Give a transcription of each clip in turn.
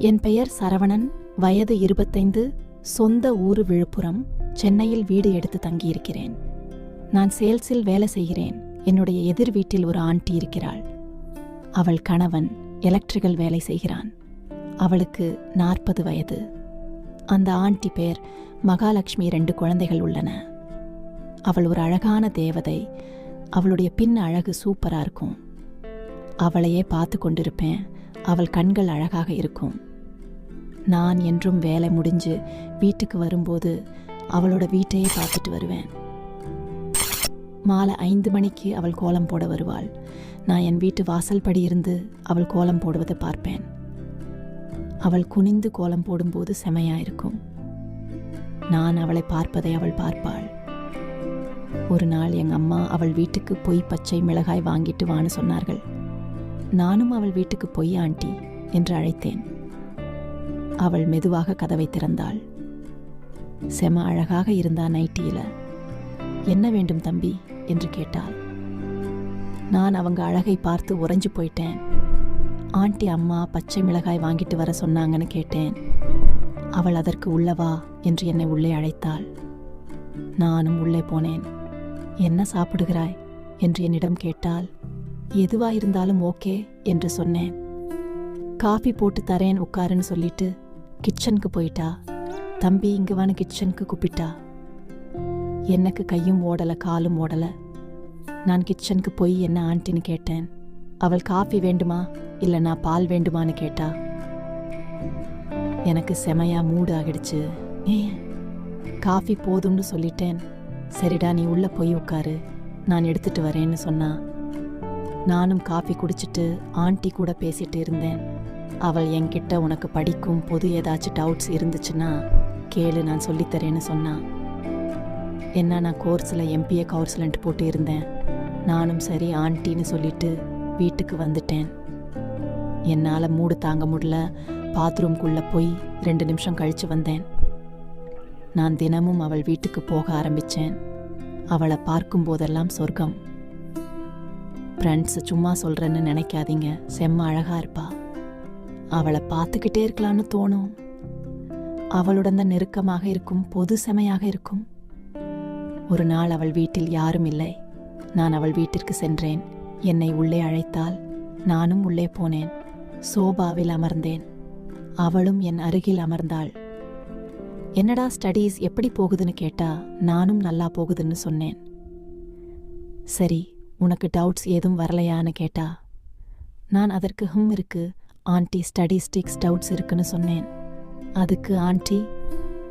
என் பெயர் சரவணன். வயது 25. சொந்த ஊரு விழுப்புரம். சென்னையில் வீடு எடுத்து தங்கியிருக்கிறேன். நான் சேல்ஸில் வேலை செய்கிறேன். என்னுடைய எதிர் வீட்டில் ஒரு ஆண்டி இருக்கிறாள். அவள் கணவன் எலக்ட்ரிக்கல் வேலை செய்கிறான். அவளுக்கு 40 வயது. அந்த ஆண்டி பேர் மகாலட்சுமி. 2 குழந்தைகள் உள்ளன. அவள் ஒரு அழகான தேவதை. அவளுடைய பின் அழகு சூப்பரா இருக்கும். அவளையே பார்த்து கொண்டிருப்பேன். அவள் கண்கள் அழகாக இருக்கும். நான் என்றும் வேலை முடிஞ்சு வீட்டுக்கு வரும்போது அவளோட வீட்டையே பார்த்துட்டு வருவேன். மாலை 5 மணிக்கு அவள் கோலம் போட வருவாள். நான் என் வீட்டு வாசல் படி இருந்து அவள் கோலம் போடுவதை பார்ப்பேன். அவள் குனிந்து கோலம் போடும்போது செமையா இருக்கும். நான் அவளை பார்ப்பதை அவள் பார்ப்பாள். ஒரு நாள் எங்கள் அம்மா அவள் வீட்டுக்கு போய் பச்சை மிளகாய் வாங்கிட்டு வான்னு சொன்னார்கள். நானும் அவள் வீட்டுக்கு போய் ஆண்டி என்று அழைத்தேன். அவள் மெதுவாக கதவை திறந்தாள். செம அழகாக இருந்தா நைட்டியில. என்ன வேண்டும் தம்பி என்று கேட்டாள். நான் அவங்க அழகை பார்த்து உறைஞ்சு போயிட்டேன். ஆண்டி அம்மா பச்சை மிளகாய் வாங்கிட்டு வர சொன்னாங்கன்னு கேட்டேன். அவள் அதற்கு உள்ளவா என்று என்னை உள்ளே அழைத்தாள். நானும் உள்ளே போனேன். என்ன சாப்பிடுகிறாய் என்று என்னிடம் கேட்டாள். எதுவாயிருந்தாலும் ஓகே என்று சொன்னேன். காஃபி போட்டு தரேன் உட்காருன்னு சொல்லிட்டு கிச்சனுக்கு போயிட்டா. தம்பி இங்க வான்னு கிச்சனுக்கு கூப்பிட்டா. எனக்கு கையும் ஓடலை காலும் ஓடலை. நான் கிச்சனுக்கு போய் என்ன ஆண்டின்னு கேட்டேன். அவள் காஃபி வேண்டுமா இல்லை நான் பால் வேண்டுமான்னு கேட்டா. எனக்கு செமையா மூடு ஆகிடுச்சு. காஃபி போதும்னு சொல்லிட்டேன். சரிடா நீ உள்ள போய் உட்காரு, நான் எடுத்துட்டு வரேன்னு சொன்னா. நானும் காஃபி குடிச்சிட்டு ஆண்டி கூட பேசிட்டு இருந்தேன். அவள் என்கிட்ட உனக்கு படிக்கும் பொது ஏதாச்சும் டவுட்ஸ் இருந்துச்சுன்னா கேளு, நான் சொல்லித்தரேன்னு சொன்னா. என்ன நான் கோர்ஸில் MPA கவுன்சிலன்ட் போட்டு இருந்தேன். நானும் சரி ஆண்டின்னு சொல்லிட்டு வீட்டுக்கு வந்துட்டேன். என்னால் மூடு தாங்க முடியல. பாத்ரூம்குள்ளே போய் 2 நிமிஷம் கழிச்சு வந்தேன். நான் தினமும் அவள் வீட்டுக்கு போக ஆரம்பித்தேன். அவளை பார்க்கும் போதெல்லாம் சொர்க்கம். ஃப்ரெண்ட்ஸ் சும்மா சொல்கிறேன்னு நினைக்காதீங்க, செம்ம அழகாக இருப்பா. அவளை பார்த்துக்கிட்டே இருக்கலான்னு தோணும். அவளுடன் தான் நெருக்கமாக இருக்கும், பொது செமையாக இருக்கும். ஒரு நாள் அவள் வீட்டில் யாரும் இல்லை. நான் அவள் வீட்டிற்கு சென்றேன். என்னை உள்ளே அழைத்தாள். நானும் உள்ளே போனேன். சோபாவில் அமர்ந்தேன். அவளும் என் அருகில் அமர்ந்தாள். என்னடா ஸ்டடீஸ் எப்படி போகுதுன்னு கேட்டா நானும் நல்லா போகுதுன்னு சொன்னேன். சரி உனக்கு டவுட்ஸ் ஏதும் வரலையான்னு கேட்டா. நான் அதற்கு இருக்கு ஆண்டி, ஸ்டடிஸ்டிக்ஸ் டவுட்ஸ் இருக்குன்னு சொன்னேன். அதுக்கு ஆண்டி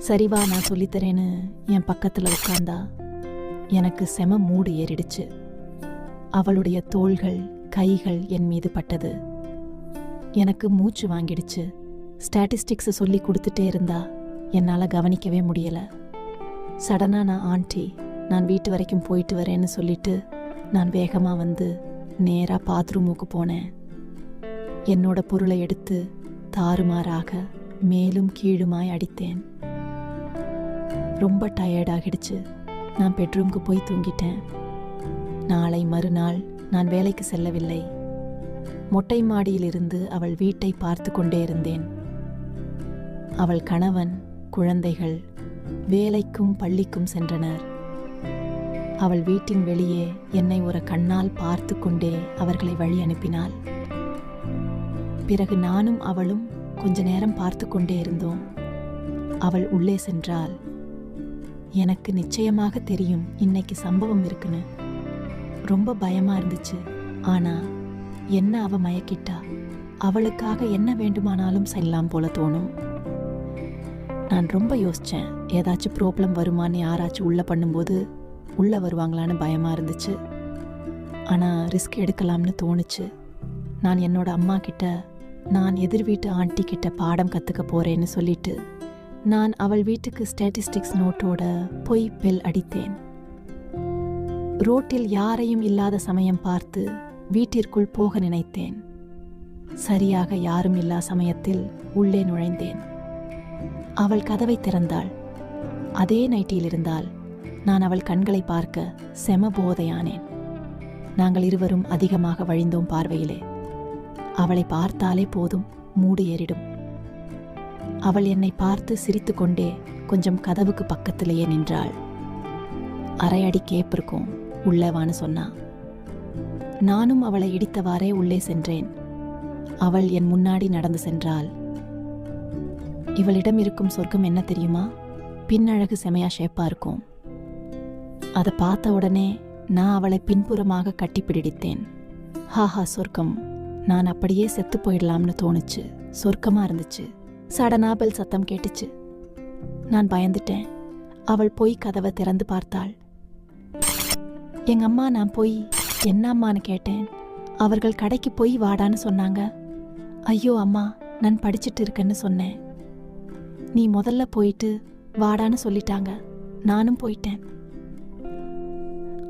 சரிவா நான் சொல்லித்தரேன்னு என் பக்கத்தில் உட்கார்ந்தா. எனக்கு செம மூடு ஏறிடுச்சு. அவளுடைய தோள்கள் கைகள் என் மீது பட்டது. எனக்கு மூச்சு வாங்கிடுச்சு. ஸ்டாட்டிஸ்டிக்ஸ் சொல்லி கொடுத்துட்டே இருந்தா என்னால் கவனிக்கவே முடியல. சடனாக நான் ஆண்டி நான் வீட்டு வரைக்கும் போயிட்டு வரேன்னு சொல்லிட்டு நான் வேகமாக வந்து நேராக பாத்ரூமுக்கு போனேன். என்னோட பொருளை எடுத்து தாறுமாறாக மேலும் கீழுமாய் அடித்தேன். ரொம்ப டயர்டாகிடுச்சு. நான் பெட்ரூமுக்கு போய் தூங்கிட்டேன். நாளை மறுநாள் நான் வேலைக்கு செல்லவில்லை. மொட்டை மாடியிலிருந்து அவள் வீட்டை பார்த்து கொண்டே இருந்தேன். அவள் கணவன் குழந்தைகள் வேலைக்கும் பள்ளிக்கும் சென்றனர். அவள் வீட்டின் வெளியே என்னை ஒரு கண்ணால் பார்த்து கொண்டே அவர்களை வழி அனுப்பினாள். பிறகு நானும் அவளும் கொஞ்ச நேரம் பார்த்து கொண்டே இருந்தோம். அவள் உள்ளே சென்றாள். எனக்கு நிச்சயமாக தெரியும் இன்னைக்கு சம்பவம் இருக்குன்னு. ரொம்ப பயமா இருந்துச்சு. ஆனா என்ன அவ மயக்கிட்டா. அவளுக்காக என்ன வேண்டுமானாலும் செய்யலாம் போல தோணும். நான் ரொம்ப யோசிச்சேன், ஏதாச்சும் ப்ராப்ளம் வருமானு யாராச்சும் உள்ள பண்ணும்போது உள்ள வருவாங்களான்னு பயமா இருந்துச்சு. ஆனா ரிஸ்க் எடுக்கலாம்னு தோணுச்சு. நான் என்னோட அம்மா கிட்ட நான் எதிர் வீட்டு ஆண்டி கிட்ட பாடம் கத்துக்க போறேன்னு சொல்லிட்டு நான் அவள் வீட்டுக்கு ஸ்டாட்டிஸ்டிக்ஸ் நோட்டோட போய் பெல் அடித்தேன். ரோட்டில் யாரையும் இல்லாத சமயம் பார்த்து வீட்டிற்குள் போக நினைத்தேன். சரியாக யாரும் இல்லா சமயத்தில் உள்ளே நுழைந்தேன். அவள் கதவை திறந்தாள். அதே நைட்டியில் இருந்தால். நான் அவள் கண்களை பார்க்க செம போதையானேன். நாங்கள் இருவரும் அதிகமாக வழிந்தோம் பார்வையிலே. அவளை பார்த்தாலே போதும், மூடு ஏறிடும். அவள் என்னை பார்த்து சிரித்துக்கொண்டே கொஞ்சம் கதவுக்கு பக்கத்திலேயே நின்றாள். அரை அடி கேப் இருக்கும், உள்ளவான்னு சொன்னா. நானும் அவளை இடித்தவாறே உள்ளே சென்றேன். அவள் என் முன்னாடி நடந்து சென்றாள். இவளிடம் இருக்கும் சொர்க்கம் என்ன தெரியுமா? பின்னழகு செமையா ஷேப்பா இருக்கும். அதை பார்த்த உடனே நான் அவளை பின்புறமாக கட்டிப்பிடித்தேன். ஹாஹா சொர்க்கம்! நான் அப்படியே செத்து போயிடலாம்னு தோணுச்சு. சொர்க்கமா இருந்துச்சு. சடனா பெல் சத்தம் கேட்டுச்சு. நான் பயந்துட்டேன். அவள் போய் கதவை திறந்து பார்த்தாள். எங்க அம்மா நான் போய் என்ன அம்மான்னு கேட்டேன். அவர்கள் கடைக்கு போய் வாடான்னு சொன்னாங்க. ஐயோ அம்மா, நான் படிச்சிட்டு இருக்கேன்னு சொன்னேன். நீ முதல்ல போயிட்டு வாடான்னு சொல்லிட்டாங்க. நானும் போயிட்டேன்.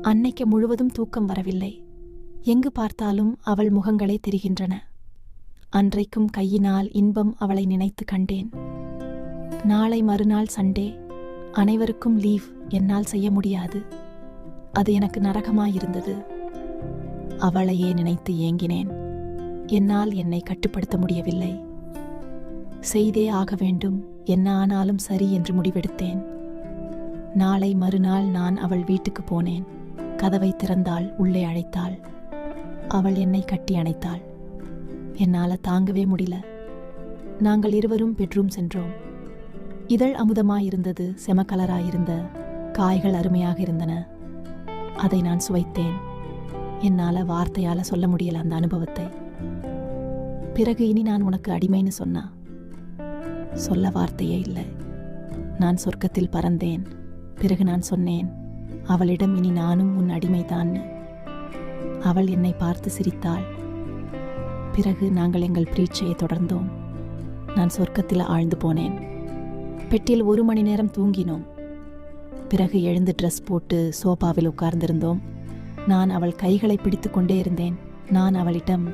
அன்னைக்கு முழுவதும் தூக்கம் வரவில்லை. எங்கு பார்த்தாலும் அவள் முகங்களே தெரிகின்றன. அன்றைக்கும் கையினால் இன்பம் அவளை நினைத்து கண்டேன். நாளை மறுநாள் சண்டே, அனைவருக்கும் லீவ். என்னால் செய்ய முடியாது. அது எனக்கு நரகமாயிருந்தது. அவளையே நினைத்து ஏங்கினேன். என்னால் என்னை கட்டுப்படுத்த முடியவில்லை. செய்தே ஆக வேண்டும், என்ன ஆனாலும் சரி என்று முடிவெடுத்தேன். நாளை மறுநாள் நான் அவள் வீட்டுக்கு போனேன். கதவை திறந்தாள், உள்ளே அழைத்தாள். அவள் என்னை கட்டி அணைத்தாள். என்னால் தாங்கவே முடியல. நாங்கள் இருவரும் பெட்ரூம் சென்றோம். இதழ் அமுதமாயிருந்தது. செமக்கலராயிருந்த காய்கள் அருமையாக இருந்தன. அதை நான் சுவைத்தேன். என்னால் வார்த்தையால் சொல்ல முடியல அந்த அனுபவத்தை. பிறகு இனி நான் உனக்கு அடிமைன்னு சொன்னா. சொல்ல வார்த்தையே இல்லை. நான் சொர்க்கத்தில் பறந்தேன். பிறகு நான் சொன்னேன், அவளிடம் இனி நானும் உன் அடிமைதான்னு. அவள் என்னை பார்த்து சிரித்தாள். பிறகு நாங்கள் எங்கள் பிரீட்சையை தொடர்ந்தோம். நான் சொர்க்கத்தில் ஆழ்ந்து போனேன். பெட்டியில் 1 மணி நேரம் தூங்கினோம். பிறகு எழுந்து ட்ரெஸ் போட்டு சோபாவில் உட்கார்ந்திருந்தோம். நான் அவள் கைகளை பிடித்து கொண்டே இருந்தேன். நான் அவளிடம்,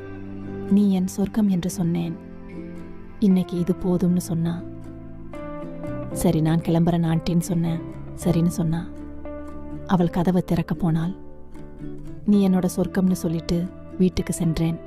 நீ என் சொர்க்கம் என்று சொன்னேன். இன்னைக்கு இது போதும்னு சொன்னா. சரி நான் கிளம்புறேன் ஆண்டின்னு சொன்னேன். சரின்னு சொன்னா. அவள் கதவை திறக்க போனாள். நீ என்னோட சொர்க்கம்னு சொல்லிட்டு வீட்டுக்கு சென்றேன்.